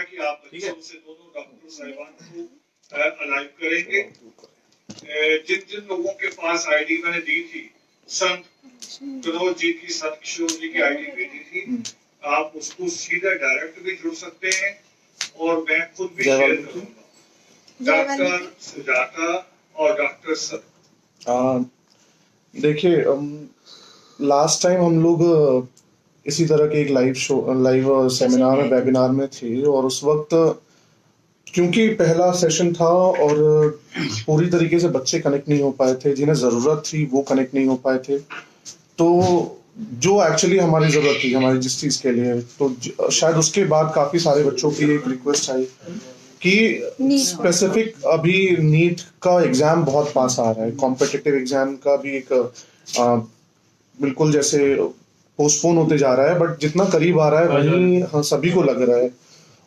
कि आप बच्चों से दोनों डॉक्टर साहिबान को अलाइव करेंगे। जिन जिन लोगों के पास आईडी मैंने दी थी, संत कनौज जी की, संत किशोर जी की आईडी भेजी थी, आप उसको सीधा डायरेक्ट भी जुड़ सकते हैं और मैं खुद भी शेयर करूंगा। डॉक्टर सुजाता और डॉक्टर सर। देखिए, लास्ट टाइम हम लोग इसी तरह के एक लाइव सेमिनार वेबिनार में थे और उस वक्त क्योंकि पहला सेशन था और पूरी तरीके से बच्चे कनेक्ट नहीं हो पाए थे, जिन्हें जरूरत थी वो कनेक्ट नहीं हो पाए थे। तो जो एक्चुअली हमारी जरूरत थी, हमारी जिस चीज के लिए, तो शायद उसके बाद काफी सारे बच्चों की एक रिक्वेस्ट आई कि स्पेसिफिक अभी नीट का एग्जाम बहुत पास आ रहा है, कॉम्पिटिटिव एग्जाम का भी एक बिल्कुल जैसे पोस्टपोन होते जा रहा है, बट जितना करीब आ रहा है वहीं हाँ सभी को लग रहा है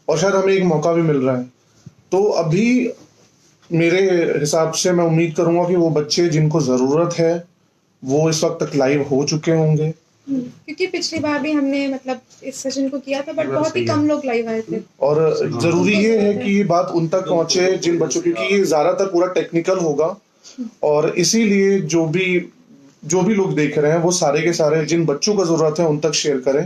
और शायद हमें एक मौका भी मिल रहा है। तो अभी मेरे हिसाब से मैं उम्मीद करूंगा कि वो बच्चे जिनको जरूरत है वो इस वक्त तक लाइव हो चुके होंगे, क्योंकि पिछली बार भी हमने मतलब इस सेशन को किया था बट बहुत ही कम लोग लाइव आए थे। और जरूरी ये है कि ये बात उन तक पहुंचे जिन बच्चों, क्योंकि ये ज्यादातर पूरा टेक्निकल होगा और इसीलिए जो भी लोग देख रहे हैं वो सारे के सारे जिन बच्चों को जरूरत है उन तक शेयर करें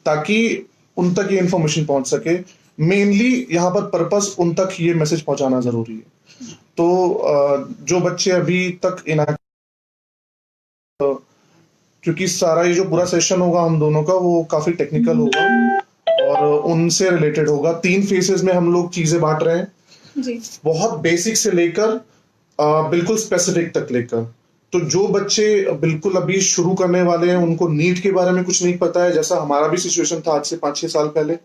ताकि उन तक ये इन्फॉर्मेशन पहुंच सके। मेनली यहाँ पर पर्पस उन तक ये मैसेज पहुंचाना जरूरी है। तो जो बच्चे अभी तक क्योंकि सारा ये जो पूरा सेशन होगा हम दोनों का वो काफी टेक्निकल होगा और उनसे रिलेटेड होगा। 3 फेसेस में हम लोग चीजें बांट रहे हैं जी। बहुत बेसिक से लेकर बिल्कुल स्पेसिफिक तक लेकर। तो जो बच्चे बिल्कुल अभी शुरू करने वाले हैं, उनको नीट के बारे में कुछ नहीं पता है, जैसा हमारा भी सिचुएशन था आज से 5-6 साल पहले,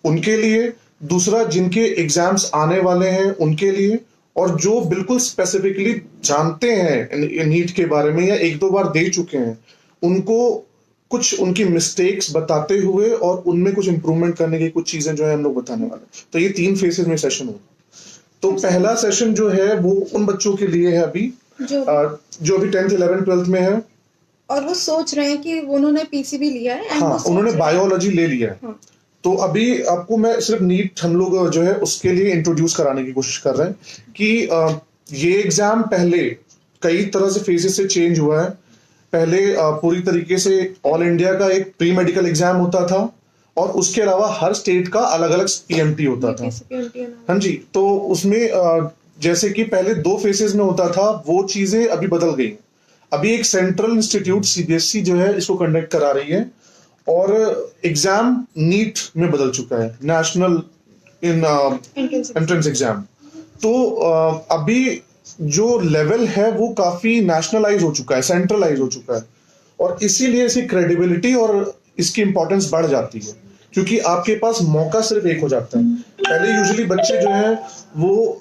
उनके लिए। दूसरा, जिनके एग्जाम्स आने वाले हैं उनके लिए, और जो बिल्कुल स्पेसिफिकली जानते हैं नीट के बारे में या 1-2 बार दे चुके हैं, उनको कुछ उनकी मिस्टेक्स बताते हुए और उनमें कुछ इंप्रूवमेंट करने की कुछ चीजें जो है हम लोग बताने वाले। तो ये 3 फेसेस में सेशन होगा। तो पहला सेशन जो है वो उन बच्चों के लिए है अभी जो अभी 10th 11th 12th में है और वो सोच रहे हैं कि उन्होंने पीसीबी लिया है। हाँ, उन्होंने बायोलॉजी ले लिया है। हाँ। तो अभी आपको मैं सिर्फ नीट हम लोग जो है उसके लिए इंट्रोड्यूस कराने की कोशिश कर रहे हैं कि ये एग्जाम पहले कई तरह से फेजेस से चेंज हुआ है। पहले पूरी तरीके से ऑल इंडिया का एक प्री मेडिकल एग्जाम होता था और उसके अलावा हर स्टेट का अलग अलग पीएमटी होता था। हाँ जी। तो उसमें जैसे कि पहले 2 फेसेस में होता था, वो चीजें अभी बदल गई। अभी एक सेंट्रल इंस्टीट्यूट सीबीएसई जो है इसको कंडक्ट करा रही है और एग्जाम नीट में बदल चुका है, नेशनल एंट्रेंस एग्जाम। तो अभी जो लेवल है वो काफी नेशनलाइज हो चुका है, सेंट्रलाइज हो चुका है और इसीलिए इसकी क्रेडिबिलिटी और इसकी इंपॉर्टेंस बढ़ जाती है क्योंकि आपके पास मौका सिर्फ एक हो जाता है। पहले यूजुअली बच्चे जो है वो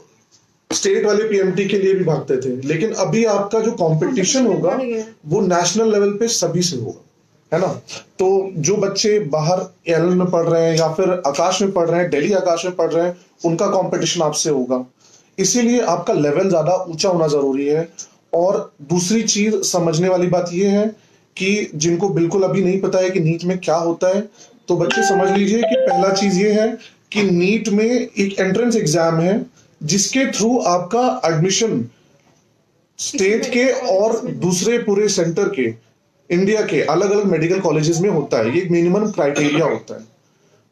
स्टेट वाले पीएमटी के लिए भी भागते थे, लेकिन अभी आपका जो कंपटीशन होगा वो नेशनल लेवल पे सभी से होगा, है ना। तो जो बच्चे बाहर एलन में पढ़ रहे हैं या फिर आकाश में पढ़ रहे हैं, दिल्ली आकाश में पढ़ रहे हैं, उनका कंपटीशन आपसे होगा। इसीलिए आपका लेवल ज्यादा ऊंचा होना जरूरी है। और दूसरी चीज समझने वाली बात यह है कि जिनको बिल्कुल अभी नहीं पता है कि नीट में क्या होता है, तो बच्चे समझ लीजिए कि पहला चीज ये है कि नीट में एक एंट्रेंस एग्जाम है जिसके थ्रू आपका एडमिशन स्टेट के और दूसरे पूरे सेंटर के इंडिया के अलग अलग मेडिकल कॉलेजेस में होता है। ये एक मिनिमम क्राइटेरिया होता है।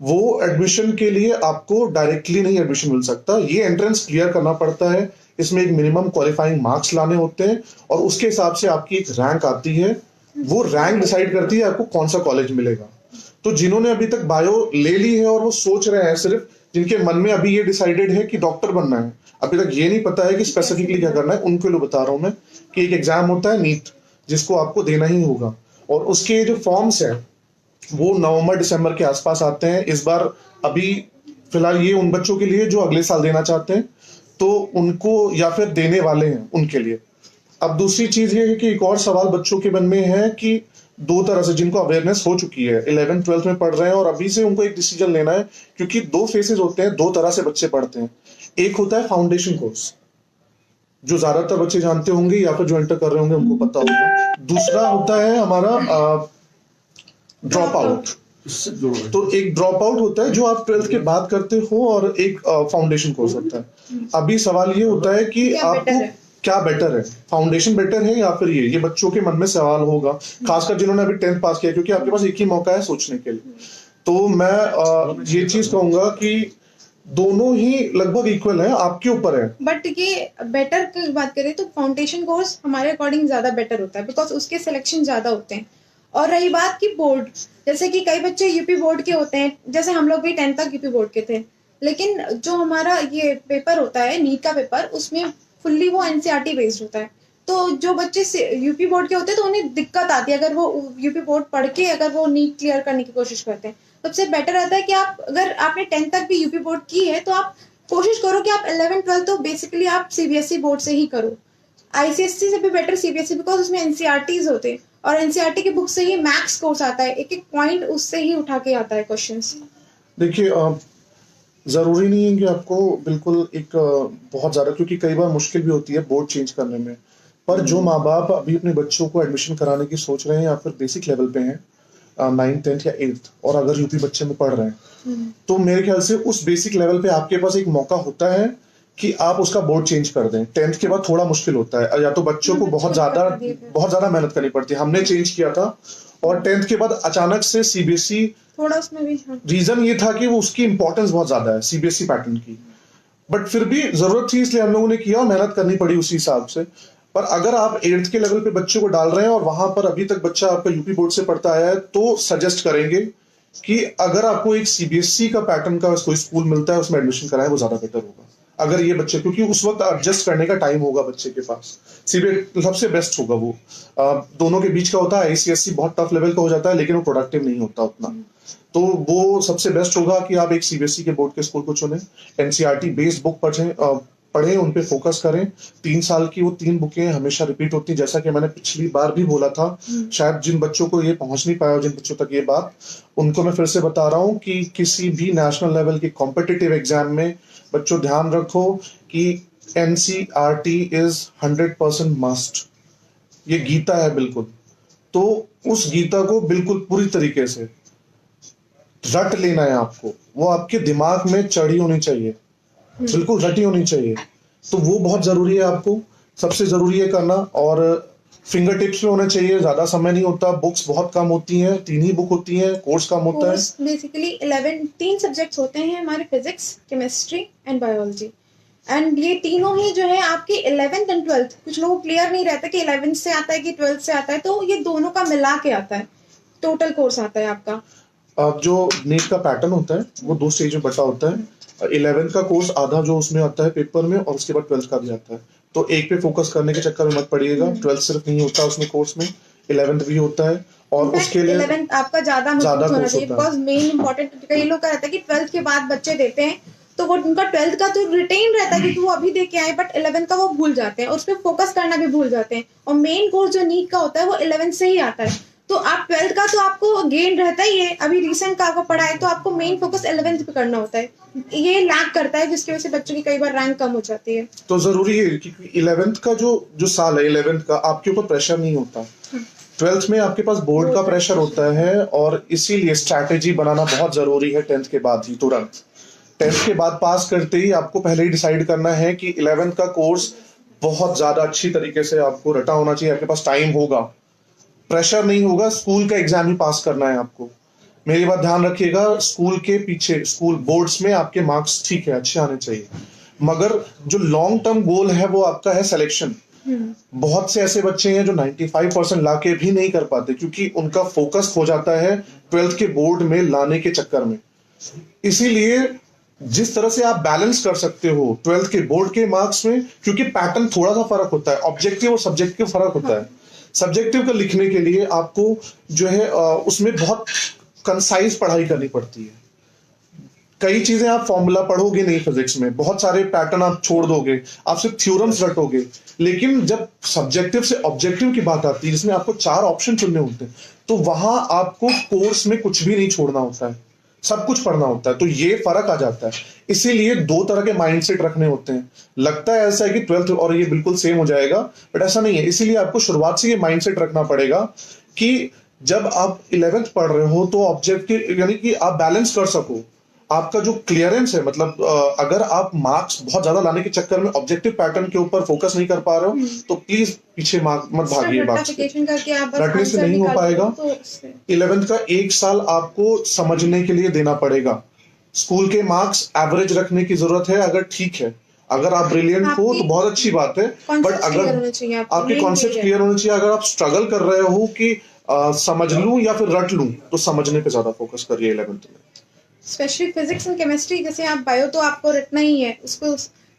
वो एडमिशन के लिए आपको डायरेक्टली नहीं एडमिशन मिल सकता, ये एंट्रेंस क्लियर करना पड़ता है। इसमें एक मिनिमम क्वालिफाइंग मार्क्स लाने होते हैं और उसके हिसाब से आपकी एक रैंक आती है। वो रैंक डिसाइड करती है आपको कौन सा कॉलेज मिलेगा। तो जिन्होंने अभी तक बायो ले ली है और वो सोच रहे हैं, सिर्फ जिनके मन में अभी ये डिसाइडेड है कि डॉक्टर बनना है, अभी तक ये नहीं पता है कि स्पेसिफिकली क्या करना है, उनके लिए बता रहा हूं मैं कि एक एग्जाम होता है नीट जिसको आपको देना ही होगा और उसके जो फॉर्म्स है वो नवंबर दिसंबर के आसपास आते हैं। इस बार अभी फिलहाल ये उन बच्चों के लिए जो अगले साल देना चाहते हैं तो उनको, या फिर देने वाले हैं उनके लिए। अब दूसरी चीज ये है कि एक और सवाल बच्चों के मन में है कि 2 तरह से जिनको अवेयरनेस हो चुकी है, 11th 12th में पढ़ रहे हैं और अभी से उनको एक डिसीजन लेना है, क्योंकि 2 फेसेस होते हैं, 2 तरह से बच्चे पढ़ते हैं। एक होता है फाउंडेशन कोर्स, जो ज्यादातर बच्चे जानते होंगे या फिर जो एंटर कर रहे होंगे उनको पता होगा। दूसरा होता है हमारा ड्रॉप आउट। तो एक ड्रॉप आउट होता है जो आप 12th के बाद करते हो और एक फाउंडेशन कोर्स होता है। अभी सवाल ये होता है कि क्या आपको better है? क्या बेटर है, फाउंडेशन बेटर है या फिर ये बच्चों के मन में सवाल होगा, खासकर जिन्होंने अभी 10th पास किया, क्योंकि आपके पास एक ही मौका है सोचने के लिए। तो मैं ये चीज कहूंगा कि दोनों ही लगभग इक्वल है, आपके ऊपर है। बट ये बेटर की बात करें तो फाउंडेशन कोर्स हमारे अकॉर्डिंग ज्यादा बेटर होता है, बिकॉज उसके सिलेक्शन ज्यादा होते हैं। और रही बात की बोर्ड, जैसे कि कई बच्चे यूपी बोर्ड के होते हैं, जैसे हम लोग भी 10th तक यूपी बोर्ड के थे, लेकिन जो हमारा ये पेपर होता है नीट का पेपर, उसमें फुल्ली वो एनसीईआरटी बेस्ड होता है। तो जो बच्चे यूपी बोर्ड के होते हैं तो उन्हें दिक्कत आती है अगर वो यूपी बोर्ड पढ़ के अगर वो नीट क्लियर करने की कोशिश करते हैं। सबसे बेटर रहता है कि आप अगर आपने 10th तक भी यूपी बोर्ड की है तो आप कोशिश करो कि आप 11th 12th तो बेसिकली आप सीबीएसई बोर्ड से ही करो। आईसीएससी से भी बेटर सीबीएसई, बिकॉज उसमें एनसीईआरटीज होते हैं और एनसीईआरटी की बुक से ही मैक्स कोर्स आता है, एक एक पॉइंट उससे ही उठा के आता है क्वेश्चंस। देखिए जरूरी नहीं है कि आपको बिल्कुल एक बहुत ज्यादा, क्योंकि कई बार मुश्किल भी होती है बोर्ड चेंज करने में, पर जो माँ बाप अभी अपने बच्चों को एडमिशन कराने की सोच रहे हैं या फिर बेसिक लेवल पे हैं 9th 10th या 8th, और अगर यूपी बच्चे में पढ़ रहे हैं, तो मेरे ख्याल से उस बेसिक लेवल पे आपके पास एक मौका होता है कि आप उसका बोर्ड चेंज कर दें। 10th के बाद थोड़ा मुश्किल होता है, या तो बच्चों को बहुत ज्यादा मेहनत करनी पड़ती है। हमने चेंज किया था और 10th के बाद अचानक से सीबीएसई, थोड़ा उसमें भी रीजन ये था कि वो उसकी इंपॉर्टेंस बहुत ज्यादा है सीबीएसई पैटर्न की, बट फिर भी जरूरत थी इसलिए हम लोगों ने किया और मेहनत करनी पड़ी उसी हिसाब से। पर अगर आप 8th के लेवल पे बच्चों को डाल रहे हैं और वहां पर अभी तक बच्चा आपका यूपी बोर्ड से पढ़ता आया है, तो सजेस्ट करेंगे कि अगर आपको एक सीबीएसई का पैटर्न का कोई स्कूल मिलता है उसमें एडमिशन कराएं, वो ज्यादा बेटर होगा। अगर ये बच्चे, क्योंकि उस वक्त एडजस्ट करने का टाइम होगा बच्चे के पास, सीबीएसई सबसे बेस्ट होगा वो। दोनों के बीच का होता है, आईसीएसई बहुत टफ लेवल का हो जाता है लेकिन वो प्रोडक्टिव नहीं होता उतना, तो वो सबसे बेस्ट होगा कि आप एक सीबीएसई के बोर्ड के स्कूल को चुनें, एनसीईआरटी बेस्ड बुक पढ़ें, उन पे फोकस करें। 3 साल की वो 3 बुकें हमेशा रिपीट होती हैं, जैसा कि मैंने पिछली बार भी बोला था। शायद जिन बच्चों को ये पहुंच नहीं पाया, जिन बच्चों तक ये बात, उनको मैं फिर से बता रहा हूँ कि किसी भी नेशनल लेवल के कॉम्पिटिटिव एग्जाम में बच्चों ध्यान रखो कि एनसीईआरटी इज 100% मस्ट। ये गीता है बिल्कुल, तो उस गीता को बिल्कुल पूरी तरीके से रट लेना है आपको, वो आपके दिमाग में चढ़ी होनी चाहिए, बिल्कुल रटी होनी चाहिए। तो वो बहुत जरूरी है, आपको सबसे जरूरी है करना। और फिंगर टिप्स में होना चाहिए, ज्यादा समय नहीं होता, बुक्स बहुत कम होती हैं, 3 ही बुक होती हैं, कोर्स कम होता है। बेसिकली 3 सब्जेक्ट्स होते हैं हमारे, physics, chemistry and biology, and ये तीनों ही जो है आपके 11th एंड 12th, कुछ लोगों को क्लियर नहीं रहता कि 11th से आता है कि 12th से आता है, तो ये दोनों का मिला के आता है, टोटल कोर्स आता है आपका। अब जो नीट का पैटर्न होता है वो 2 स्टेज में बटा होता है। 11th का कोर्स आधा जो उसमें आता है पेपर में, और उसके बाद 12th का भी आता है, तो एक पे फोकस करने के चक्कर में मत पड़िएगा। 12th सिर्फ नहीं होता उसमें कोर्स में, 11th भी होता है, और उसके लिए 11th आपका ज्यादा मजबूत होना चाहिए, बिकॉज मेन इंपॉर्टेंट, कई लोग का रहता है कि 12th के बाद बच्चे देते हैं तो वो उनका 12th का तो रिटेन रहता है क्योंकि वो अभी दे के आए, बट 11th का वो भूल जाते हैं और उस पर फोकस करना भी भूल जाते हैं। और मेन कोर्स जो नीट का होता है वो 11th से ही आता है, तो आप 12th का तो आपको गेन रहता ही है, अभी रिसेंट का आपको पढ़ा है, तो आपको मेन फोकस 11th पे करना होता है। ये लैग करता है जिसकी वजह से बच्चों की कई बार रैंक कम हो जाती है। तो जरूरी है क्योंकि 11th का जो साल है 11th का, आपके ऊपर प्रेशर नहीं होता। 12th में आपके पास बोर्ड का प्रेशर होता है, और इसीलिए स्ट्रैटेजी बनाना बहुत जरूरी है 10th के बाद ही तुरंत। 10th के बाद पास करते ही आपको पहले ही डिसाइड करना है कि 11th का कोर्स बहुत ज्यादा अच्छी तरीके से आपको रटा होना चाहिए, आपके पास टाइम होगा, प्रेशर नहीं होगा, स्कूल का एग्जाम ही पास करना है आपको। मेरी बात ध्यान रखिएगा, स्कूल के पीछे, स्कूल बोर्ड्स में आपके मार्क्स ठीक है अच्छे आने चाहिए, मगर जो लॉन्ग टर्म गोल है वो आपका है सिलेक्शन। बहुत से ऐसे बच्चे हैं जो 95% लाके भी नहीं कर पाते क्योंकि उनका फोकस हो जाता है 12th के बोर्ड में लाने के चक्कर में। इसीलिए जिस तरह से आप बैलेंस कर सकते हो 12th के बोर्ड के मार्क्स में, क्योंकि पैटर्न थोड़ा सा फर्क होता है, ऑब्जेक्टिव और सब्जेक्टिव फर्क होता है। सब्जेक्टिव का लिखने के लिए आपको जो है उसमें बहुत कंसाइज पढ़ाई करनी पड़ती है। कई चीजें आप फॉर्मूला पढ़ोगे नहीं फिजिक्स में, बहुत सारे पैटर्न आप छोड़ दोगे, आप सिर्फ थ्योरम्स रटोगे। लेकिन जब सब्जेक्टिव से ऑब्जेक्टिव की बात आती है जिसमें आपको 4 ऑप्शन चुनने होते हैं, तो वहां आपको कोर्स में कुछ भी नहीं छोड़ना होता है, सब कुछ पढ़ना होता है। तो ये फर्क आ जाता है, इसीलिए 2 तरह के माइंडसेट रखने होते हैं। लगता है ऐसा है कि 12th और ये बिल्कुल सेम हो जाएगा, बट ऐसा नहीं है। इसीलिए आपको शुरुआत से ये माइंडसेट रखना पड़ेगा कि जब आप 11th पढ़ रहे हो तो ऑब्जेक्टिव यानी कि आप बैलेंस कर सको, आपका जो क्लियरेंस है, मतलब अगर आप मार्क्स बहुत ज्यादा लाने के चक्कर में ऑब्जेक्टिव पैटर्न के ऊपर फोकस नहीं कर पा रहे हो तो प्लीज पीछे मत भागिए मार्क्स पे। करके आप बस रटने से आंसर नहीं हो निकाल पाएगा। दो, तो उससे 11th का एक साल आपको समझने के लिए देना पड़ेगा। स्कूल के मार्क्स एवरेज रखने की जरूरत है अगर ठीक है, अगर आप ब्रिलियंट हो तो आपकी बहुत अच्छी बात है, बट concepts clear अगर होने चाहिए आपके main कॉन्सेप्ट यही है। क्लियर होने चाहिए, अगर आप स्ट्रगल कर रहे हो कि समझ लूं या फिर रट लूं, तो समझने पे ज्यादा फोकस करिए 11th में। स्पेशली फिजिक्स एंड केमिस्ट्री, जैसे आप बायो तो आपको रटना ही है उसको,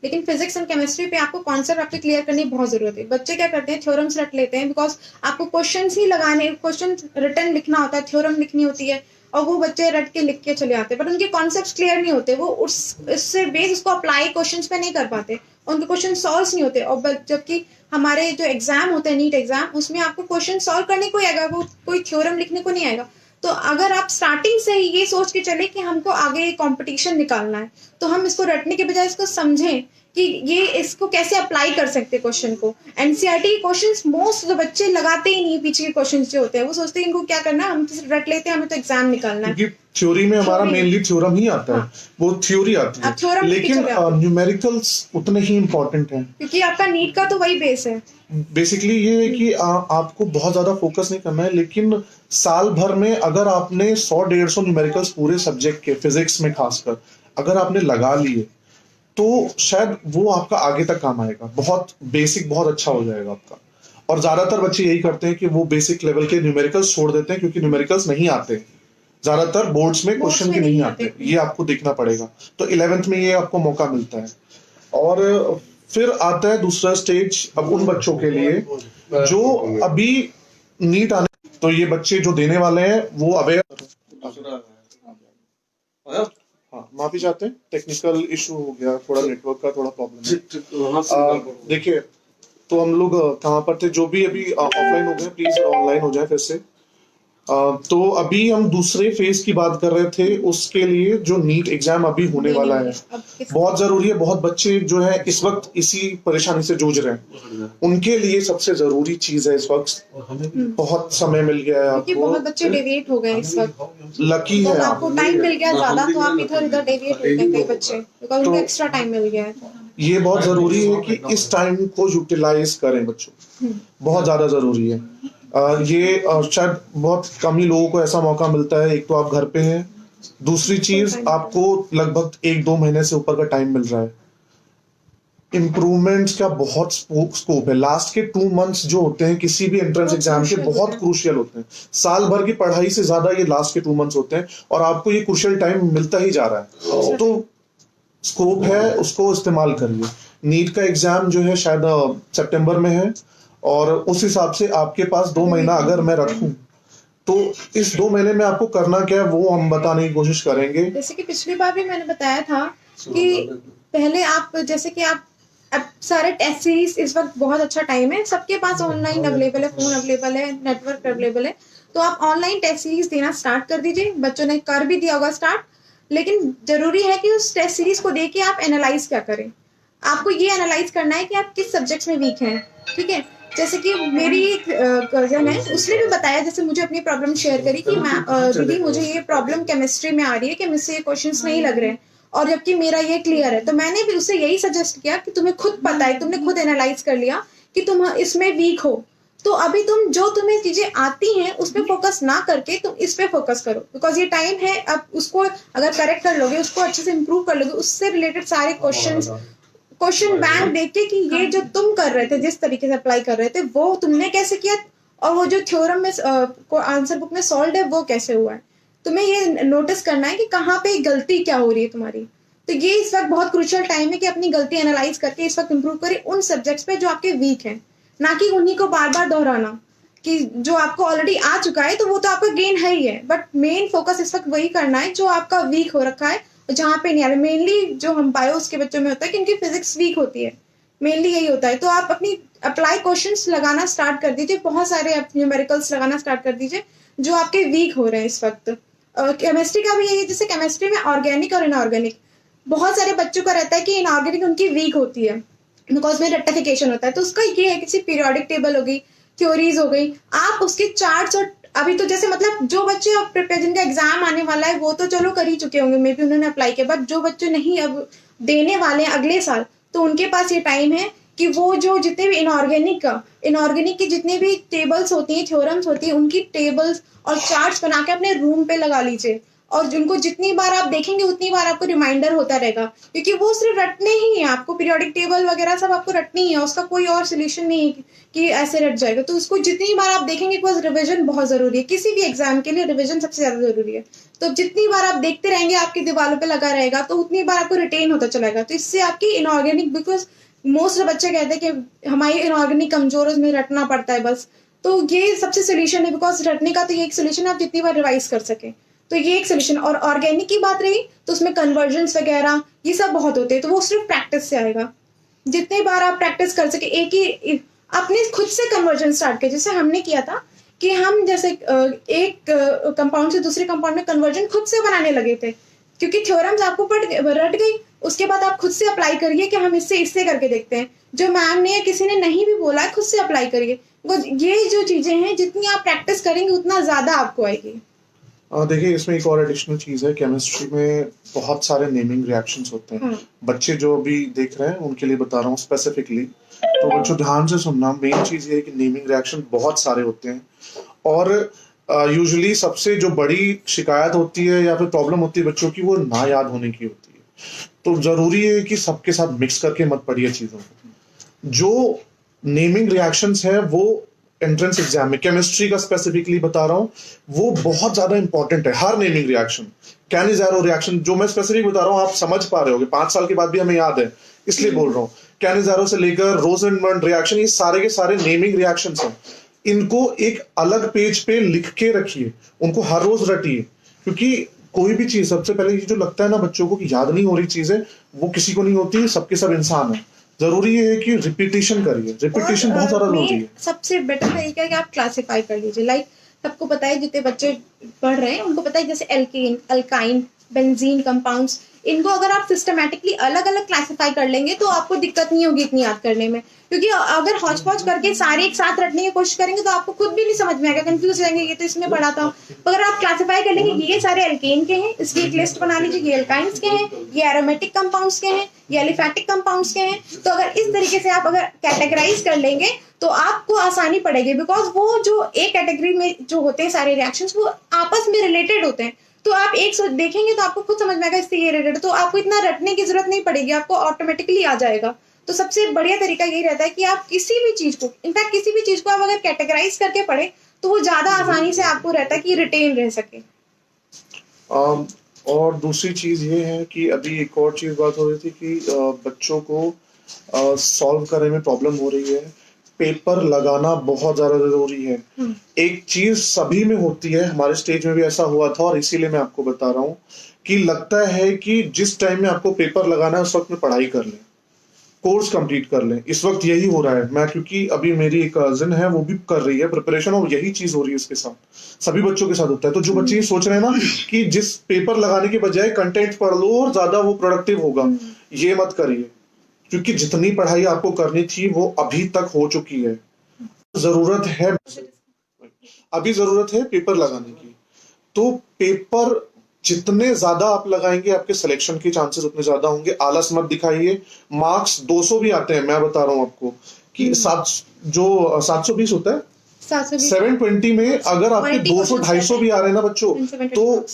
लेकिन फिजिक्स एंड केमिस्ट्री पे आपको कॉन्सेप्ट आपके क्लियर करने की बहुत जरूरत है। बच्चे क्या करते हैं, थ्योरम्स रट लेते हैं, बिकॉज आपको क्वेश्चंस ही लगाने, क्वेश्चन रिटर्न लिखना होता है, थ्योरम लिखनी होती है, और वो बच्चे रट के लिख के चले आते हैं, बट उनके कॉन्सेप्ट क्लियर नहीं होते, वो उससे बेस उसको अप्लाई क्वेश्चंस पे नहीं कर पाते, उनके क्वेश्चन सॉल्व नहीं होते। और जबकि हमारे जो एग्जाम होते हैं नीट एग्जाम, उसमें आपको क्वेश्चन सॉल्व करने को ही आएगा, वो कोई थ्योरम लिखने को नहीं आएगा। तो अगर आप स्टार्टिंग से ही ये सोच के चले कि हमको आगे कंपटीशन निकालना है, तो हम इसको रटने के बजाय इसको समझें कि ये इसको कैसे अप्लाई कर सकते हैं क्वेश्चन को। एनसीईआरटी के क्वेश्चंस मोस्ट जो बच्चे लगाते ही नहीं, पीछे के क्वेश्चंस जो होते हैं वो सोचते हैं इनको क्या करना है, हम तो रट लेते हैं, हमें तो एग्जाम निकालना है। क्योंकि थ्योरी में हमारा Theory। मेनली थ्योरम ही आता है, हाँ। वो थ्योरी आती आप theorem है, लिख के लेकिन चले आते हो। न्यूमेरिकल्स उतने ही इंपॉर्टेंट हैं। क्योंकि आपका नीट का तो वही बेस है। बेसिकली ये है कि आपको बहुत ज्यादा फोकस नहीं करना है, लेकिन साल भर में अगर आपने 100-150 न्यूमेरिकल्स पूरे सब्जेक्ट के, फिजिक्स में खासकर अगर आपने लगा लिए, तो शायद वो आपका आगे तक काम आएगा, बहुत बेसिक बहुत अच्छा हो जाएगा आपका। और ज्यादातर बच्चे यही करते हैं कि वो बेसिक लेवल के न्यूमेरिकल्स छोड़ देते हैं, क्योंकि न्यूमेरिकल्स नहीं आते, ज्यादातर बोर्ड्स में क्वेश्चन में के नहीं नहीं आते, आते। ये आपको देखना पड़ेगा। तो 11th में ये आपको मौका मिलता है। और फिर आता है दूसरा स्टेज अब उन बच्चों के लिए जो अभी नीट आने, तो ये बच्चे जो देने वाले हैं वो अवेयर, हाँ माफी चाहते हैं, टेक्निकल इशू हो गया, थोड़ा नेटवर्क का थोड़ा प्रॉब्लम है। देखिए, तो हम लोग कहाँ पर थे, जो भी अभी ऑफलाइन हो गए प्लीज ऑनलाइन हो जाए फिर से। तो अभी हम दूसरे फेज की बात कर रहे थे, उसके लिए जो नीट एग्जाम अभी होने वाला है, बहुत जरूरी है। बहुत बच्चे जो है इस वक्त इसी परेशानी से जूझ रहे हैं, उनके लिए सबसे जरूरी चीज है इस वक्त, बहुत समय मिल गया है क्योंकि आपको, बहुत बच्चे डेविएट हो गए इस वक्त, लकी है आपको टाइम मिल गया ज्यादा, तो आप इधर उधर डेविएट होते हैं कई बच्चे, बिकॉज उनको एक्स्ट्रा टाइम मिल गया है। ये बहुत जरूरी है कि इस टाइम को यूटिलाइज करें बच्चों, बहुत ज्यादा जरूरी है। ये शायद बहुत कम ही लोगों को ऐसा मौका मिलता है। एक तो आप घर पे हैं, दूसरी चीज आपको लगभग 1-2 महीने से ऊपर का टाइम मिल रहा है। इम्प्रूवमेंट्स का बहुत स्कोप है। लास्ट के 2 मंथ्स जो होते हैं किसी भी एंट्रेंस एग्जाम के, बहुत क्रूशियल होते हैं। साल भर की पढ़ाई से ज्यादा ये लास्ट के 2 मंथ्स होते हैं, और आपको ये क्रूशियल टाइम मिलता ही जा रहा है। तो स्कोप है, उसको इस्तेमाल करिए। नीट का एग्जाम जो है शायद सितंबर में है, और उस हिसाब से आपके पास 2 महीना अगर मैं रखूं, तो इस 2 महीने में आपको करना क्या है वो हम बताने की कोशिश करेंगे। जैसे कि पिछली बार भी मैंने बताया था कि पहले आप, जैसे कि आप अब सारे टेस्ट सीरीज, इस वक्त बहुत अच्छा टाइम है, सबके पास ऑनलाइन अवेलेबल है, फोन अवेलेबल है, नेटवर्क अवेलेबल है, तो आप ऑनलाइन टेस्ट सीरीज देना स्टार्ट कर दीजिए। बच्चों ने कर भी दिया होगा स्टार्ट, लेकिन जरूरी है कि उस टेस्ट सीरीज को देख के आप एनालाइज क्या करें। आपको ये एनालाइज करना है कि आप किस सब्जेक्ट्स में वीक हैं, ठीक है। जैसे कि मेरी एक कजन है, उसने भी बताया, जैसे मुझे अपनी प्रॉब्लम शेयर करी कि मैं दीदी मुझे ये प्रॉब्लम केमिस्ट्री में आ रही है कि मुझसे ये क्वेश्चंस नहीं लग रहे हैं, और जबकि मेरा ये क्लियर है। तो मैंने भी उससे यही सजेस्ट किया कि तुम्हें खुद पता है, तुमने खुद एनालाइज कर लिया कि तुम इसमें वीक हो, तो अभी तुम जो तुम्हें चीजें आती हैं उस पर फोकस ना करके तुम इस पे फोकस करो, बिकॉज ये टाइम है। अब उसको अगर करेक्ट कर लोगे, उसको अच्छे से इम्प्रूव कर लोगे, उससे रिलेटेड सारे क्वेश्चन बैंक देख के कि ये जो तुम कर रहे थे, जिस तरीके से अप्लाई कर रहे थे, वो तुमने कैसे किया, और वो जो थ्योरम में आंसर बुक में सॉल्व है वो कैसे हुआ है, तुम्हें ये नोटिस करना है कि कहाँ पे गलती क्या हो रही है तुम्हारी। तो ये इस वक्त बहुत क्रूशियल टाइम है कि अपनी गलती एनालाइज करके इस वक्त इम्प्रूव करें उन सब्जेक्ट्स पे जो आपके वीक हैं, ना कि उन्हीं को बार बार दोहराना कि जो आपको ऑलरेडी आ चुका है तो वो तो आपका गेन है ही है, बट मेन फोकस इस वक्त वही करना है जो आपका वीक हो रखा है, जहाँ पे नहीं आ रहा। मेनली जो हम बायोस के बच्चों में होता है कि इनकी फिजिक्स वीक होती है, मेनली यही होता है। तो आप अपनी अप्लाई क्वेश्चंस लगाना स्टार्ट कर दीजिए, बहुत सारे न्यूमेरिकल्स लगाना स्टार्ट कर दीजिए जो आपके वीक हो रहे हैं इस वक्त। केमिस्ट्री का भी यही है, जैसे केमिस्ट्री में ऑर्गेनिक और इनऑर्गेनिक, बहुत सारे बच्चों का रहता है कि इनऑर्गेनिक उनकी वीक होती है बिकॉज में रेक्टिफिकेशन होता है। तो उसका ये है, किसी पीरियोडिक टेबल हो गई, थ्योरीज हो गई, आप उसके चार्ट्स और अभी तो जैसे मतलब जो बच्चे अब जिनका एग्जाम आने वाला है वो तो चलो कर ही चुके होंगे, मे बी उन्होंने अप्लाई किया, बट जो बच्चे नहीं अब देने वाले हैं अगले साल, तो उनके पास ये टाइम है कि वो जो जितने भी इनऑर्गेनिक की जितनी भी टेबल्स होती हैं, थ्योरम्स होती हैं, उनकी टेबल्स और चार्ट्स बना के अपने रूम पे लगा लीजिए, और जिनको जितनी बार आप देखेंगे उतनी बार आपको रिमाइंडर होता रहेगा, क्योंकि वो सिर्फ रटने ही है, आपको पीरियोडिक टेबल वगैरह सब आपको रटनी है, उसका कोई और सोल्यूशन नहीं है कि ऐसे रट जाएगा। तो उसको जितनी बार आप देखेंगे, बस रिविजन बहुत जरूरी है, किसी भी एग्जाम के लिए रिविजन सबसे ज्यादा जरूरी है। तो जितनी बार आप देखते रहेंगे, आपकी दीवारों पे लगा रहेगा, तो उतनी बार आपको रिटेन होता चलेगा। तो इससे आपकी इनऑर्गेनिक, बिकॉज मोस्ट बच्चे कहते हैं कि हमारी इनऑर्गेनिक कमजोर है, उसमें रटना पड़ता है बस, तो ये सबसे सोल्यूशन है, बिकॉज रटने का तो ये एक सोल्यूशन है, आप जितनी बार रिवाइज कर सके, तो ये एक सोल्यूशन। और ऑर्गेनिक की बात रही तो उसमें कन्वर्जन्स वगैरह ये सब बहुत होते हैं, तो वो सिर्फ प्रैक्टिस से आएगा। जितनी बार आप प्रैक्टिस कर सके, एक ही अपने खुद से कन्वर्जन स्टार्ट किया, जैसे हमने किया था कि हम जैसे एक कंपाउंड से दूसरे कंपाउंड में कन्वर्जन खुद से बनाने लगे थे, क्योंकि थ्योरम्स आपको रट गई, उसके बाद आप खुद से अप्लाई करिए कि हम इससे करके देखते हैं, जो मैम ने या किसी ने नहीं भी बोला है खुद से अप्लाई करिए। ये जो चीजें हैं, जितनी आप प्रैक्टिस करेंगे उतना ज्यादा आपको आएगी। देखिए, इसमें एक और एडिशनल चीज है, केमिस्ट्री में बहुत सारे नेमिंग रिएक्शंस होते हैं। बच्चे जो अभी देख रहे हैं उनके लिए बता रहा हूँ स्पेसिफिकली, तो बच्चों ध्यान से सुनना। मेन चीज ये है कि नेमिंग रिएक्शन बहुत सारे होते हैं, और यूजुअली सबसे जो बड़ी शिकायत होती है या फिर प्रॉब्लम होती है बच्चों की, वो ना याद होने की होती है। तो जरूरी है कि सबके साथ मिक्स करके मत पढ़िए चीजों को। जो नेमिंग रिएक्शंस है वो एंट्रेंस एग्जाम में, केमिस्ट्री का स्पेसिफिकली बता रहा हूँ, वो बहुत ज्यादा इंपॉर्टेंट है। हर नेमिंग रिएक्शन, कैनिज़ारो रिएक्शन जो मैं स्पेसिफिक बता रहा हूँ, आप समझ पा रहे होगे, 5 साल के बाद भी हमें याद है, इसलिए बोल रहा हूँ। कैनिज़ारो से लेकर रोज़ेनबर्ग रिएक्शन, ये सारे के सारे नेमिंग रिएक्शंस हैं। इनको एक अलग पेज पे लिख के रखिए, उनको हर रोज रटिए, क्योंकि कोई भी चीज, सबसे पहले ये जो लगता है ना बच्चों को कि याद नहीं हो रही चीजें, वो किसी को नहीं होती, सबके सब इंसान है। जरूरी है कि रिपीटिशन करिए, रिपीटिशन बहुत ज्यादा जरूरी है। सबसे बेटर तरीका है कि आप क्लासिफाई कर लीजिए। लाइक सबको पता है, जितने बच्चे पढ़ रहे हैं उनको पता है, जैसे एल्कीन, अल्काइन, बेंजीन कंपाउंड्स, इनको अगर आप सिस्टमैटिकली अलग अलग क्लासिफाई कर लेंगे तो आपको दिक्कत नहीं होगी इतनी याद करने में, क्योंकि अगर हौच पौच करके सारे एक साथ रटने की कोशिश करेंगे तो आपको खुद भी नहीं समझ में आएगा, कंफ्यूज हो जाएंगे, ये तो इसमें पढ़ा था। तो अगर आप क्लासिफाई कर लेंगे ये सारे एल्केन के हैं, इसकी एक लिस्ट बना लीजिए, ये एल्काइंस के हैं, ये एरोमेटिक कंपाउंड्स के हैं, ये एलिफैटिक कंपाउंड्स के हैं, तो अगर इस तरीके से आप अगर कैटेगराइज कर लेंगे तो आपको आसानी पड़ेगी, बिकॉज वो जो एक कैटेगरी में जो होते हैं सारे रिएक्शंस वो आपस में रिलेटेड होते हैं, तो आप एक देखेंगे तो आपको खुद समझ में आएगा इससे ये रिलेटेड, तो आपको इतना रटने की जरूरत नहीं पड़ेगी, आपको ऑटोमेटिकली आ जाएगा। तो सबसे बढ़िया तरीका यही रहता है कि आप किसी भी चीज को, इनफैक्ट किसी भी चीज को आप अगर कैटेगराइज करके पढ़े तो वो ज्यादा आसानी से आपको रहता है कि रिटेन रह सके। और दूसरी चीज ये है कि अभी एक और चीज बात हो रही थी कि बच्चों को सॉल्व करने में प्रॉब्लम हो रही है, पेपर लगाना बहुत ज्यादा जरूरी है। एक चीज सभी में होती है, हमारे स्टेज में भी ऐसा हुआ था, और इसीलिए मैं आपको बता रहा हूँ कि लगता है कि जिस टाइम में आपको पेपर लगाना है उस वक्त में पढ़ाई कर लें, कोर्स कंप्लीट कर लें। इस वक्त यही हो रहा है, मैं क्योंकि अभी मेरी एक कजिन है वो भी कर रही है प्रिपरेशन, और यही चीज हो रही है उसके साथ, सभी बच्चों के साथ होता है। तो जो बच्चे ये सोच रहे हैं ना कि जिस पेपर लगाने के बजाय कंटेंट पढ़ लो और ज्यादा वो प्रोडक्टिव होगा, ये मत करिए, क्योंकि जितनी पढ़ाई आपको करनी थी वो अभी तक हो चुकी है। जरूरत है, अभी जरूरत है पेपर लगाने की, तो पेपर जितने ज्यादा आप लगाएंगे आपके सिलेक्शन के चांसेस उतने ज्यादा होंगे। आलस मत दिखाइए। मार्क्स 200 भी आते हैं, मैं बता रहा हूं आपको कि 720 होता है, 720 में अगर आपके 200-250 भी आ रहे हैं ना बच्चों, तो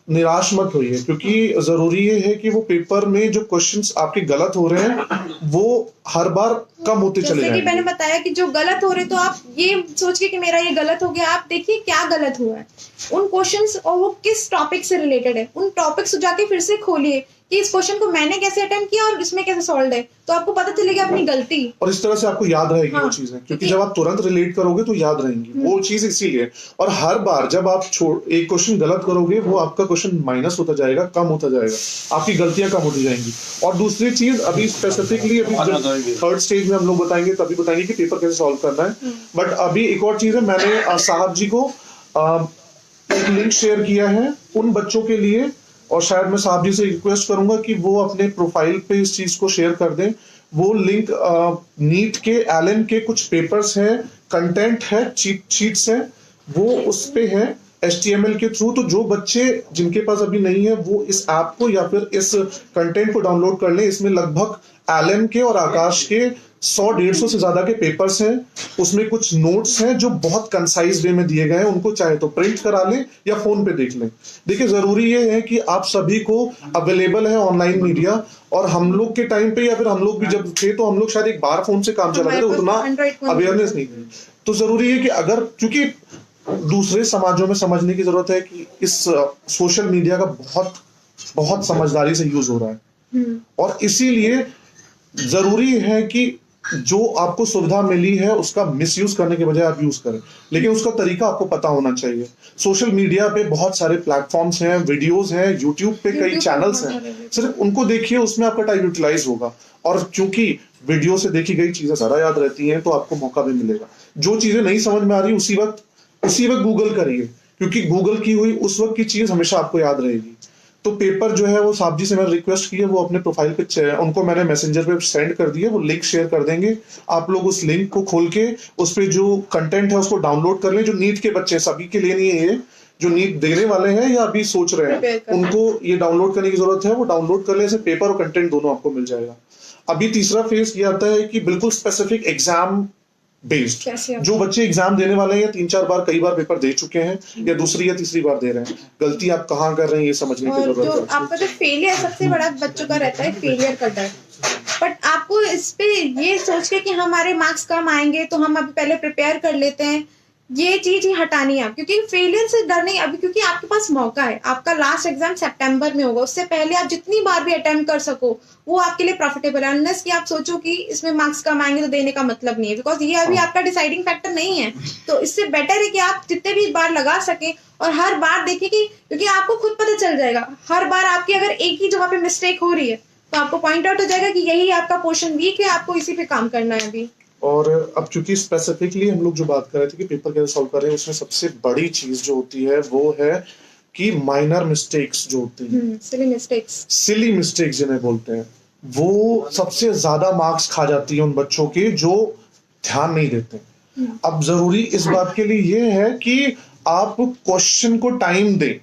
निराश मत होइए, क्योंकि जरूरी ये है कि वो पेपर में जो क्वेश्चंस आपके गलत हो रहे हैं वो हर बार कम होते चले जाएंगे। मैंने बताया कि जो गलत हो रहे, तो आप ये सोचिए कि मेरा ये गलत हो गया, आप देखिए क्या गलत हुआ है, उन क्वेश्चंस और वो किस टॉपिक से रिलेटेड है, उन टॉपिक्स जाके फिर से खोलिए कि इस क्वेश्चन को मैंने कैसे अटेम्प्ट किया और इसमें कैसे सॉल्व है, तो आपको पता चलेगा अपनी गलती, और इस तरह से आपको याद रहेगी वो चीजें, क्योंकि जब आप तुरंत रिलेट करोगे तो याद रहेंगी वो चीज, इसीलिए। और हर बार जब आप एक क्वेश्चन गलत करोगे वो आपका क्वेश्चन माइनस होता जाएगा, कम होता जाएगा, आपकी गलतियां कम होती जाएंगी। और दूसरी चीज, अभी स्पेसिफिकली अभी थर्ड स्टेज में हम लोग बताएंगे, तभी बताएंगे कि पेपर कैसे सॉल्व करना है। बट अभी एक और चीज है, मैंने साहब जी को एक लिंक शेयर किया है उन बच्चों के लिए, और शायद मैं साहब जी से रिक्वेस्ट करूंगा कि वो अपने प्रोफाइल पे इस चीज को शेयर कर दें। वो लिंक नीट के एलन के कुछ पेपर्स हैं, कंटेंट है, चीट शीट्स है, वो उस पे है HTML के थ्रू। तो जो बच्चे जिनके पास अभी नहीं है वो इस ऐप को या फिर इस कंटेंट को डाउनलोड कर लें। इसमें लगभग एलन के और आकाश के 100-150 से ज्यादा के पेपर्स हैं। उसमें कुछ नोट्स हैं जो बहुत कंसाइज वे में दिए गए हैं। उनको चाहे तो प्रिंट करा लें या फोन पे देख लें। देखिए जरूरी ये है कि आप सभी को अवेलेबल है ऑनलाइन मीडिया। और हम लोग के टाइम पे या फिर हम लोग भी जब थे तो हम लोग शायद एक बार फोन से काम चला रहे थे, उतना अवेयरनेस नहीं थी। तो जरूरी है कि अगर, क्योंकि दूसरे समाजों में समझने की जरूरत है कि इस सोशल मीडिया का बहुत बहुत समझदारी से यूज हो रहा है। और इसीलिए जरूरी है कि जो आपको सुविधा मिली है उसका मिसयूज करने के बजाय आप यूज करें, लेकिन उसका तरीका आपको पता होना चाहिए। सोशल मीडिया पे बहुत सारे प्लेटफॉर्म्स हैं, वीडियोस हैं, यूट्यूब पे कई चैनल्स हैं, सिर्फ उनको देखिए, उसमें आपका टाइम यूटिलाइज होगा। और क्योंकि वीडियो से देखी गई चीजें ज्यादा याद रहती हैं तो आपको मौका भी मिलेगा। जो चीजें नहीं समझ में आ रही उसी वक्त गूगल करिए, क्योंकि गूगल की हुई उस वक्त की चीज हमेशा आपको याद रहेगी। तो पेपर जो है वो साहब जी से मैंने रिक्वेस्ट की है, वो अपने प्रोफाइल पे उनको मैंने मैसेंजर पे सेंड कर दिया, वो लिंक शेयर कर देंगे। आप लोग उस लिंक को खोल के उस पे जो कंटेंट है उसको डाउनलोड कर लें। जो नीट के बच्चे, सभी के लिए नहीं है ये, जो नीट देने वाले हैं या अभी सोच रहे हैं, उनको ये डाउनलोड करने की जरूरत है। वो डाउनलोड कर ले, इसे पेपर और कंटेंट दोनों आपको मिल जाएगा। अभी तीसरा फेज ये आता है कि बिल्कुल स्पेसिफिक एग्जाम बेस्ड, जो बच्चे एग्जाम देने वाले हैं या 3-4 बार कई बार पेपर दे चुके हैं या दूसरी या तीसरी बार दे रहे हैं, गलती आप कहाँ कर रहे हैं ये समझने की जरूरत है। आपका जो फेलियर सबसे बड़ा बच्चों का रहता है, फेलियर का डर। बट आपको इस पे ये सोच के कि हमारे मार्क्स कम आएंगे तो हम अभी पहले प्रिपेयर कर लेते हैं, ये चीज ही हटानी है आप। क्योंकि फेलियर से डर नहीं अभी, क्योंकि आपके पास मौका है। आपका लास्ट एग्जाम सितंबर में होगा, उससे पहले आप जितनी बार भी अटेम्प्ट कर सको वो आपके लिए प्रॉफिटेबल है। अनलेस कि आप सोचो कि इसमें मार्क्स कम आएंगे तो देने का मतलब नहीं है, बिकॉज ये अभी आपका डिसाइडिंग फैक्टर नहीं है। तो इससे बेटर है कि आप जितने भी बार लगा सके और हर बार देखिए कि, क्योंकि आपको खुद पता चल जाएगा हर बार आपकी अगर एक ही जगह पे मिस्टेक हो रही है तो आपको पॉइंट आउट हो जाएगा कि यही आपका पोर्शन वीक है, आपको इसी पे काम करना है अभी। और अब चूंकि स्पेसिफिकली हम लोग जो बात कर रहे थे कि पेपर कैसे सॉल्व कर रहे हैं, उसमें सबसे बड़ी चीज जो होती है वो है कि माइनर मिस्टेक्स जो होती हैं, सिली मिस्टेक्स जिन्हें बोलते हैं, वो सबसे ज्यादा मार्क्स खा जाती है उन बच्चों के जो ध्यान नहीं देते। अब जरूरी इस बात के लिए ये है कि आप क्वेश्चन को टाइम दें,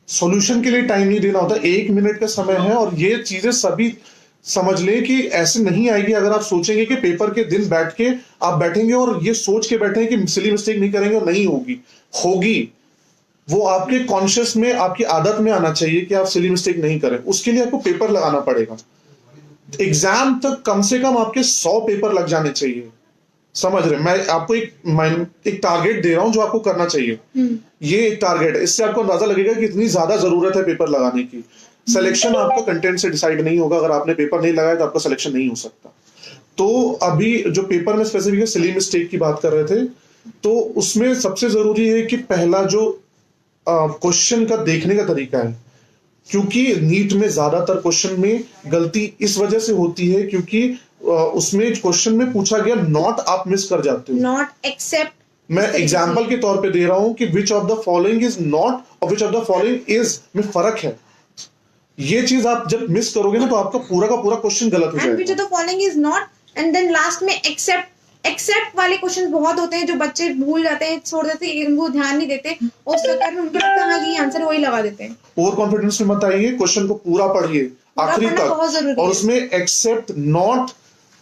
सॉल्यूशन के लिए टाइम नहीं देना होता। 1 मिनट का समय है और ये चीजें सभी समझ लें कि ऐसे नहीं आएगी अगर आप सोचेंगे कि पेपर के दिन बैठ के आप बैठेंगे और ये सोच के बैठेंगे कि सिली मिस्टेक नहीं करेंगे और नहीं होगी। वो आपके कॉन्शियस में, आपकी आदत में आना चाहिए कि आप सिली मिस्टेक नहीं करें। उसके लिए आपको पेपर लगाना पड़ेगा। एग्जाम तक कम से कम आपके 100 पेपर लग जाने चाहिए। समझ रहे, मैं आपको एक टारगेट दे रहा हूं जो आपको करना चाहिए। ये एक टारगेट है, इससे आपको अंदाजा लगेगा कि इतनी ज्यादा जरूरत है पेपर लगाने की। सिलेक्शन आपका कंटेंट से डिसाइड नहीं होगा। अगर आपने पेपर नहीं लगाया तो आपका सिलेक्शन नहीं हो सकता। तो अभी जो पेपर में स्पेसिफिक सिली मिस्टेक की बात कर रहे थे, तो उसमें सबसे जरूरी है कि पहला जो क्वेश्चन का देखने का तरीका है, क्योंकि नीट में ज्यादातर क्वेश्चन में गलती इस वजह से होती है क्योंकि उसमें क्वेश्चन में पूछा गया नॉट आप मिस कर जाते हो। नॉट एक्सेप्ट, मैं एग्जाम्पल के तौर पे दे रहा हूं कि which of the following is not और which of the following is में फर्क है। ये चीज आप जब मिस करोगे ना तो आपका पूरा का पूरा क्वेश्चन गलत हो जाएगा। And which of the following is not, and then last में एक्सेप्ट वाले क्वेश्चंस बहुत होते हैं जो बच्चे भूल जाते हैं, छोड़ देते हैं, इनको ध्यान नहीं देते, उस चक्कर में उनको लगता है कि आंसर वही लगा देते हैं। ओवर कॉन्फिडेंस में मत आइए, क्वेश्चन को पूरा पढ़िए आखिरी तक, और उसमें except, not,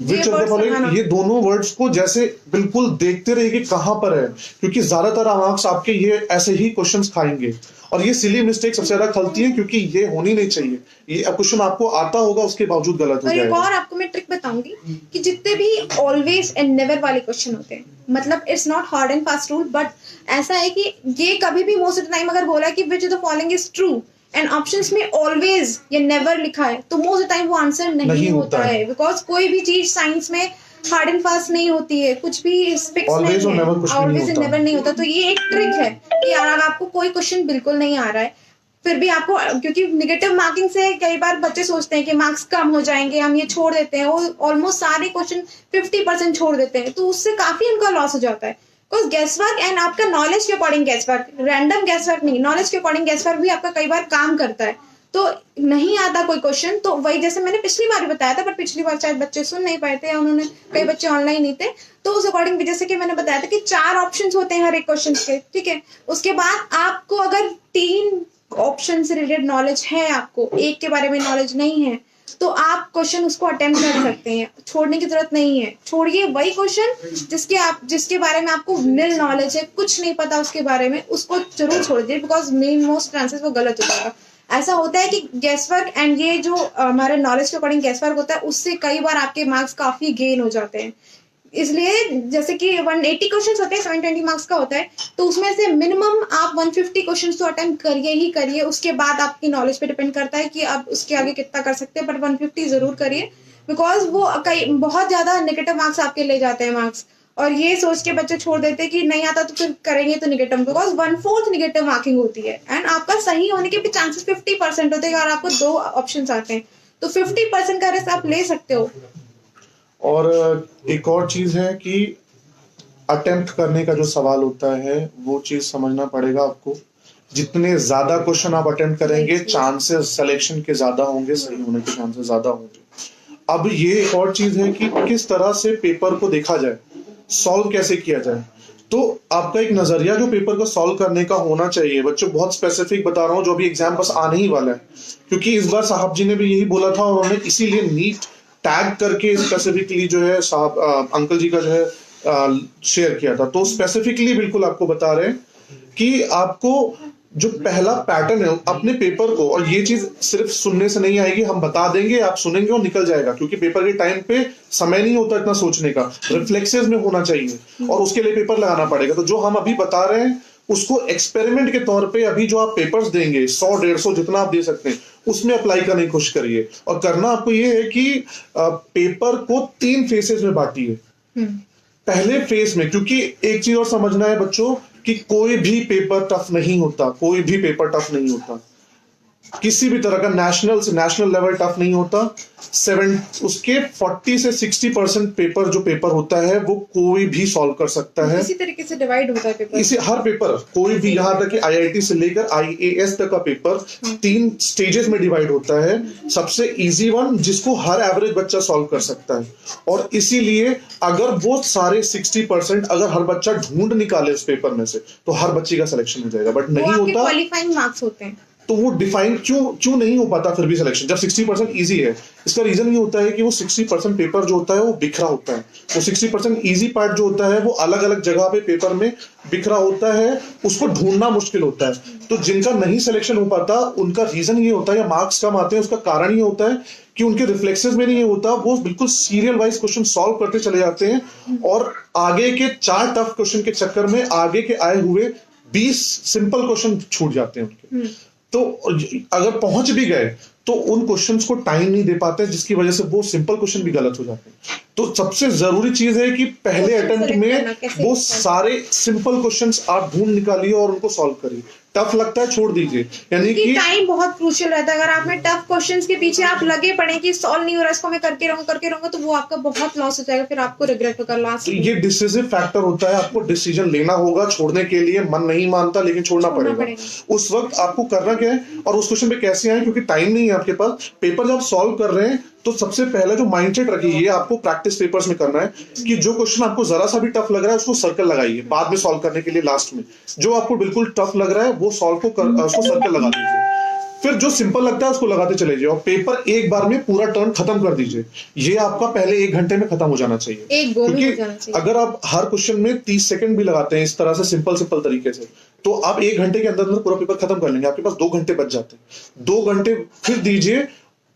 which of the following, ये दोनों वर्ड्स को जैसे बिल्कुल देखते रहिए कि कहां पर है, क्योंकि ज्यादातर मार्क्स आपके ये ऐसे ही क्वेश्चंस खाएंगे। और ये सिली मिस्टेक सबसे ज्यादा खलती है क्योंकि ये होनी नहीं चाहिए। ये क्वेश्चन आपको आता होगा उसके बावजूद गलत हो जाएगा। और आपको मैं ट्रिक बताऊंगी कि जितने भी ऑलवेज एंड नेवर वाले क्वेश्चन होते हैं, मतलब it's not hard and fast rule, but ऐसा है कि ये कभी भी मोस्ट ऑफ द टाइम अगर बोला है कि which of the following is true and options में ऑलवेज या नेवर लिखा है तो मोस्ट ऑफ द टाइम वो आंसर नहीं होता है। बिकॉज कोई भी चीज साइंस में हार्ड एंड फास्ट नहीं होती है, कुछ भी फिक्स नहीं है, ऑलवेज एंड नेवर नहीं होता। तो ये एक ट्रिक है कि अगर आपको कोई क्वेश्चन बिल्कुल नहीं आ रहा है फिर भी आपको, क्योंकि नेगेटिव मार्किंग से कई बार बच्चे सोचते हैं कि मार्क्स कम हो जाएंगे, हम ये छोड़ देते हैं, वो ऑलमोस्ट सारे क्वेश्चन 50% छोड़ देते हैं, तो उससे काफी उनका लॉस हो जाता है। बिकॉज गेसवर्क एंड आपका नॉलेज के अकॉर्डिंग गेसवर्क, रैंडम गेसवर्क नहीं, नॉलेज के अकॉर्डिंग गेसवर्क भी आपका कई बार काम करता है। तो नहीं आता कोई क्वेश्चन, तो वही जैसे मैंने पिछली बार भी बताया था, पर पिछली बार शायद बच्चे सुन नहीं पाए थे या उन्होंने, कई बच्चे ऑनलाइन नहीं थे, तो उस अकॉर्डिंग भी जैसे कि मैंने बताया था कि 4 ऑप्शंस होते हैं हर एक क्वेश्चन के, ठीक है। उसके बाद आपको अगर 3 ऑप्शन से रिलेटेड नॉलेज है, आपको एक के बारे में नॉलेज नहीं है, तो आप क्वेश्चन उसको अटेम्प्ट कर सकते हैं, छोड़ने की जरूरत नहीं है। छोड़िए वही क्वेश्चन जिसके बारे में आपको नील नॉलेज है, कुछ नहीं पता उसके बारे में, उसको जरूर छोड़ दीजिए, बिकॉज मेन मोस्ट चांसेस वो गलत हो जाएगा। ऐसा होता है कि गैस वर्क एंड ये जो हमारे नॉलेज के अकॉर्डिंग गैस वर्क होता है, उससे कई बार आपके मार्क्स काफी गेन हो जाते हैं। इसलिए जैसे कि 180 क्वेश्चंस होते हैं, 720 मार्क्स का होता है, तो उसमें से मिनिमम आप 150 क्वेश्चंस तो अटेम्प्ट करिए ही करिए। उसके बाद आपकी नॉलेज पे डिपेंड करता है कि आप उसके आगे कितना कर सकते हैं, बट 150 जरूर करिए, बिकॉज वो बहुत ज्यादा नेगेटिव मार्क्स आपके ले जाते हैं मार्क्स। और ये सोच के बच्चे छोड़ देते हैं कि नहीं आता तो फिर करेंगे तो निगेटिव, बिकॉज 1/4 निगेटिव मार्किंग होती है एंड आपका सही होने के भी चांसेस 50% होते हैं। और आपको 2 ऑप्शन आते हैं तो 50% का रिस्क आप ले सकते हो। और एक और चीज है कि अटेम्प्ट करने का जो सवाल होता है वो चीज समझना पड़ेगा आपको। जितने ज्यादा क्वेश्चन आप अटेम्प्ट करेंगे, चांसेस सिलेक्शन के ज्यादा होंगे, सही होने के चांसेस ज्यादा होंगे। अब ये एक और चीज है कि किस तरह से पेपर को देखा जाए, सॉल्व कैसे किया जाए। तो आपका एक नजरिया जो पेपर को सॉल्व करने का होना चाहिए, बच्चों बहुत स्पेसिफिक बता रहा हूँ, जो अभी एग्जाम बस आने ही वाला है, क्योंकि इस बार साहब जी ने भी यही बोला था और उन्होंने इसीलिए नीट टैग करके स्पेसिफिकली जो है साहब अंकल जी का जो है शेयर किया था। तो स्पेसिफिकली बिल्कुल आपको बता रहे हैं कि आपको जो पहला पैटर्न है अपने पेपर को, और ये चीज सिर्फ सुनने से नहीं आएगी, हम बता देंगे, आप सुनेंगे और निकल जाएगा, क्योंकि पेपर के टाइम पे समय नहीं होता इतना सोचने का, रिफ्लेक्सेस में होना चाहिए और उसके लिए पेपर लगाना पड़ेगा। तो जो हम अभी बता रहे हैं उसको एक्सपेरिमेंट के तौर पे अभी जो आप पेपर्स देंगे 100-150 जितना आप दे सकते हैं उसमें अप्लाई करने की कोशिश करिए। और करना आपको ये है कि पेपर को 3 फेसेस में बांटिए। पहले फेज में, क्योंकि एक चीज और समझना है बच्चों कि कोई भी पेपर टफ नहीं होता, कोई भी पेपर टफ नहीं होता, किसी भी तरह का नेशनल से नेशनल लेवल टफ नहीं होता। उसके 40 से 60% पेपर जो पेपर होता है वो कोई भी सॉल्व कर सकता है। इसी तरीके से डिवाइड होता है पेपर, इसे हर पेपर कोई भी, यहाँ तक कि आईआईटी से लेकर आईएएस तक का पेपर 3 स्टेजेस में डिवाइड होता है। सबसे इजी वन जिसको हर एवरेज बच्चा सॉल्व कर सकता है, और इसीलिए अगर वो सारे 60% अगर हर बच्चा ढूंढ निकाले उस पेपर में से तो हर बच्चे का सिलेक्शन हो जाएगा। बट नहीं होता, क्वालिफाइंग मार्क्स होते हैं, तो वो डिफाइन क्यों नहीं हो पाता फिर भी सिलेक्शन, जब 60% इजी है। इसका रीजन ये होता है कि वो 60% पेपर जो होता है वो बिखरा होता है। वो 60% इजी पार्ट जो होता है वो अलग अलग जगह पे पेपर में बिखरा होता है, उसको ढूंढना मुश्किल होता है। तो जिनका नहीं सिलेक्शन हो पाता उनका रीजन ये होता है, या मार्क्स कम आते हैं उसका कारण ये होता है कि उनके रिफ्लेक्सेस में नहीं होता, वो बिल्कुल सीरियल वाइज क्वेश्चन सॉल्व करते चले जाते हैं और आगे के 4 टफ क्वेश्चन के चक्कर में आगे के आए हुए 20 सिंपल क्वेश्चन छूट जाते हैं उनके। तो अगर पहुंच भी गए तो उन क्वेश्चंस को टाइम नहीं दे पाते, जिसकी वजह से वो सिंपल क्वेश्चन भी गलत हो जाते हैं। तो सबसे जरूरी चीज है कि पहले अटेम्प्ट में वो सारे सिंपल क्वेश्चंस आप ढूंढ निकालिए और उनको सॉल्व करिए। टफ लगता है छोड़ दीजिए, यानी कि टाइम बहुत क्रूशियल रहता है। अगर आप में टफ क्वेश्चंस के पीछे आप लगे पड़े कि सॉल्व नहीं हो रहा, इसको मैं करके रहूंगा, तो वो आपका बहुत लॉस हो जाएगा, फिर आपको रिग्रेट होगा लास्ट में। ये डिसिसिव फैक्टर होता है, आपको डिसीजन लेना होगा छोड़ने के लिए। मन नहीं मानता लेकिन छोड़ना पड़ेगा। उस वक्त आपको करना क्या है और उस क्वेश्चन पे कैसे आए, क्योंकि टाइम नहीं है आपके पास। पेपर जब सॉल्व कर रहे हैं तो सबसे पहला जो माइंडसेट रखिए, ये आपको प्रैक्टिस पेपर्स में करना है कि जो क्वेश्चन आपको जरा सा भी टफ लग रहा है उसको सर्कल लगाइए बाद में सॉल्व करने के लिए। लास्ट में जो आपको बिल्कुल टफ लग रहा है वो उसको सर्कल लगा दीजिए, फिर जो सिंपल लगता है उसको लगाते चले जाइए और पेपर एक बार में पूरा टर्न खत्म कर दीजिए। ये आपका पहले 1 घंटे में खत्म हो जाना चाहिए, क्योंकि अगर आप हर क्वेश्चन में 30 सेकंड भी लगाते हैं इस तरह से सिंपल तरीके से, तो आप 1 घंटे के अंदर पूरा पेपर खत्म कर लेंगे। आपके पास 2 घंटे बच जाते हैं। 2 घंटे फिर दीजिए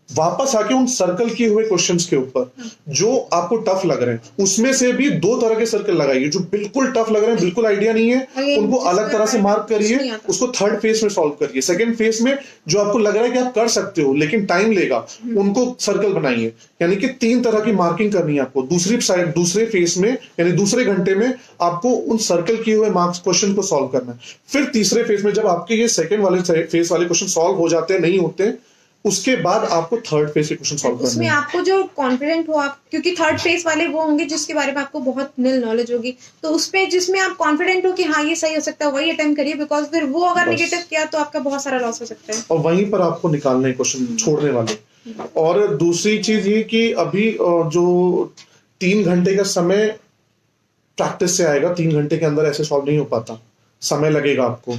वापस आके उन सर्कल किए हुए क्वेश्चंस के ऊपर जो आपको टफ लग रहे हैं। उसमें से भी 2 तरह के सर्कल लगाइए। जो बिल्कुल टफ लग रहे हैं, बिल्कुल आइडिया नहीं है, उनको अलग तरह से मार्क करिए, उसको 3rd फेज में सॉल्व करिए। 2nd फेज में जो आपको लग रहा है कि आप कर सकते हो लेकिन टाइम लेगा, उनको सर्कल बनाइए। यानी कि 3 तरह की मार्किंग करनी है आपको। दूसरे फेज में यानी दूसरे घंटे में आपको उन सर्कल किए हुए मार्क्स क्वेश्चन को सॉल्व करना है। फिर तीसरे फेज में जब आपके ये 2nd वाले फेज वाले क्वेश्चन सॉल्व हो जाते हैं, नहीं होते, उसके बाद आपको थर्ड फेज के क्वेश्चन सॉल्व करने उसमें हैं। आपको जो कॉन्फिडेंट हो आप, क्योंकि थर्ड फेज वाले वो होंगे जिसके बारे में आपको बहुत नील नॉलेज होगी, तो उसपे जिसमें आप कॉन्फिडेंट हो कि हाँ ये सही हो सकता है वही अटेम्प्ट करिए, बिकॉज फिर वो अगर बस। निगेटिव किया तो आपका बहुत सारा लॉस हो सकता है। और वहीं पर आपको निकालने क्वेश्चन छोड़ने वाले। और दूसरी चीज ये कि अभी जो 3 घंटे का समय प्रैक्टिस से आएगा, 3 घंटे के अंदर ऐसे सॉल्व नहीं हो पाता, समय लगेगा आपको।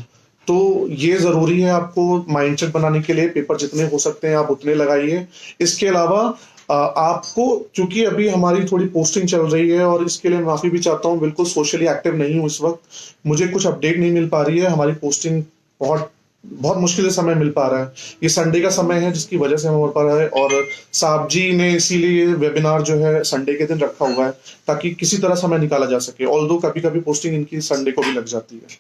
तो ये जरूरी है आपको माइंडसेट बनाने के लिए, पेपर जितने हो सकते हैं आप उतने लगाइए। इसके अलावा आपको, क्योंकि अभी हमारी थोड़ी पोस्टिंग चल रही है और इसके लिए माफी भी चाहता हूँ, बिल्कुल सोशली एक्टिव नहीं हूँ इस वक्त, मुझे कुछ अपडेट नहीं मिल पा रही है। हमारी पोस्टिंग बहुत बहुत मुश्किल से समय मिल पा रहा है। ये संडे का समय है जिसकी वजह से हमें हो पा रहा है, और साहब जी ने इसीलिए वेबिनार जो है संडे के दिन रखा हुआ है ताकि किसी तरह समय निकाला जा सके। ऑल्दो कभी कभी पोस्टिंग इनकी संडे को भी लग जाती है।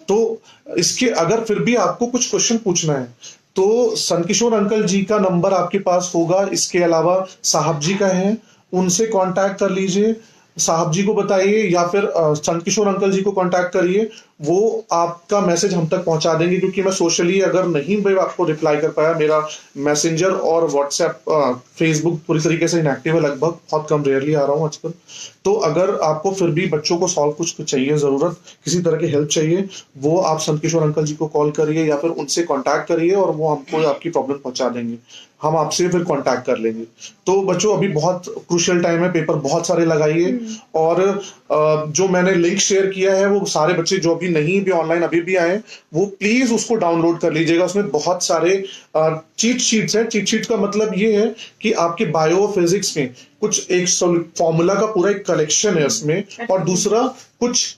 तो इसके अगर फिर भी आपको कुछ क्वेश्चन पूछना है तो सनकिशोर अंकल जी का नंबर आपके पास होगा, इसके अलावा साहब जी का है, उनसे कांटेक्ट कर लीजिए, साहब जी को बताइए या फिर चंदकिशोर अंकल जी को कांटेक्ट करिए, वो आपका मैसेज हम तक पहुंचा देंगे। क्योंकि मैं सोशली अगर नहीं मैं आपको रिप्लाई कर पाया, मेरा मैसेंजर और व्हाट्सएप फेसबुक पूरी तरीके से इनएक्टिव है, लगभग बहुत कम रेयरली आ रहा हूँ आजकल। तो अगर आपको फिर भी बच्चों को सॉल्व कुछ चाहिए, जरूरत किसी तरह की हेल्प चाहिए, वो आप चंदकिशोर अंकल जी को कॉल करिए या फिर उनसे कॉन्टैक्ट करिए और वो हमको आपकी प्रॉब्लम पहुंचा देंगे, हम आपसे फिर कांटेक्ट कर लेंगे। तो बच्चों अभी बहुत क्रूशियल टाइम है, पेपर बहुत सारे लगाइए। और जो मैंने लिंक शेयर किया है वो सारे बच्चे जो अभी नहीं भी ऑनलाइन अभी भी आए, वो प्लीज उसको डाउनलोड कर लीजिएगा। उसमें बहुत सारे चीट शीट्स हैं। चीट शीट का मतलब ये है कि आपके बायो फिजिक्स में कुछ एक फॉर्मूला का पूरा एक कलेक्शन है उसमें, और दूसरा कुछ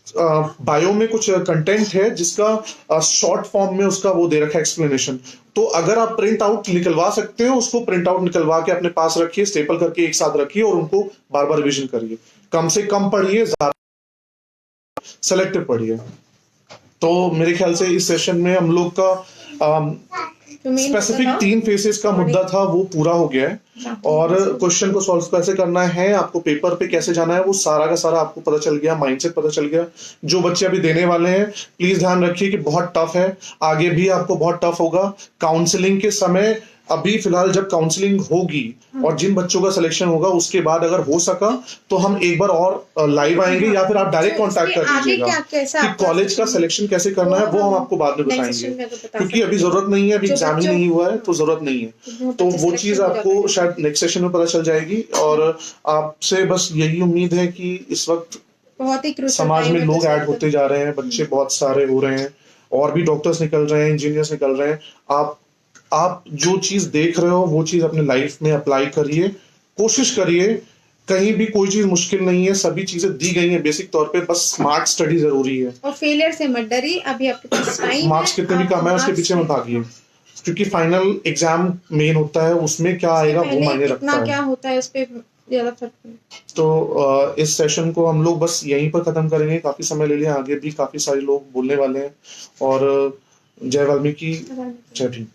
बायो में कुछ कंटेंट है जिसका शॉर्ट फॉर्म में उसका वो दे रखा है एक्सप्लेनेशन। तो अगर आप प्रिंट आउट निकलवा सकते हो, उसको प्रिंट आउट निकलवा के अपने पास रखिए, स्टेपल करके एक साथ रखिए और उनको बार बार रिविजन करिए। कम से कम पढ़िए, ज्यादा सेलेक्टिव पढ़िए। तो मेरे ख्याल से इस सेशन में हम लोग का स्पेसिफिक 3 फेसेस का मुद्दा था वो पूरा हो गया है। और क्वेश्चन को सॉल्व कैसे करना है, आपको पेपर पे कैसे जाना है, वो सारा का सारा आपको पता चल गया, माइंडसेट पता चल गया। जो बच्चे अभी देने वाले हैं प्लीज ध्यान रखिए कि बहुत टफ है, आगे भी आपको बहुत टफ होगा। काउंसलिंग के समय अभी फिलहाल जब काउंसलिंग होगी और जिन बच्चों का सिलेक्शन होगा उसके बाद अगर हो सका तो हम एक बार और लाइव आएंगे, या फिर आप डायरेक्ट कांटेक्ट कर लीजिएगा कि कॉलेज का सिलेक्शन कैसे करना है, वो हम आपको बाद में बताएंगे। क्योंकि अभी जरूरत नहीं है, अभी एग्जाम ही नहीं हुआ है तो जरूरत नहीं है। तो वो चीज आपको शायद नेक्स्ट सेशन में पता चल जाएगी। और आपसे बस यही उम्मीद है कि इस वक्त बहुत ही समाज में लोग ऐड होते जा रहे हैं, बच्चे बहुत सारे हो रहे हैं, और भी डॉक्टर्स निकल रहे हैं, इंजीनियर्स निकल रहे हैं। आप जो चीज देख रहे हो वो चीज अपने लाइफ में अप्लाई करिए, कोशिश करिए। कहीं भी कोई चीज मुश्किल नहीं है, सभी चीजें दी गई हैं बेसिक तौर पे, बस स्मार्ट स्टडी जरूरी है। और फेलियर से मत डरिए, अभी आपके पास टाइम है। मार्क्स कितने भी कम है उसके पीछे मत भागिए, क्योंकि फाइनल एग्जाम मेन होता है, उसमें क्या आएगा वो मायने रखता है, क्या होता है उस पे ज्यादा फर्क नहीं। तो इस सेशन को हम लोग बस यहीं पर खत्म करेंगे। काफी समय ले लिया, आगे भी काफी सारे लोग बोलने वाले हैं। और जय वाल्मीकि, जय भीम।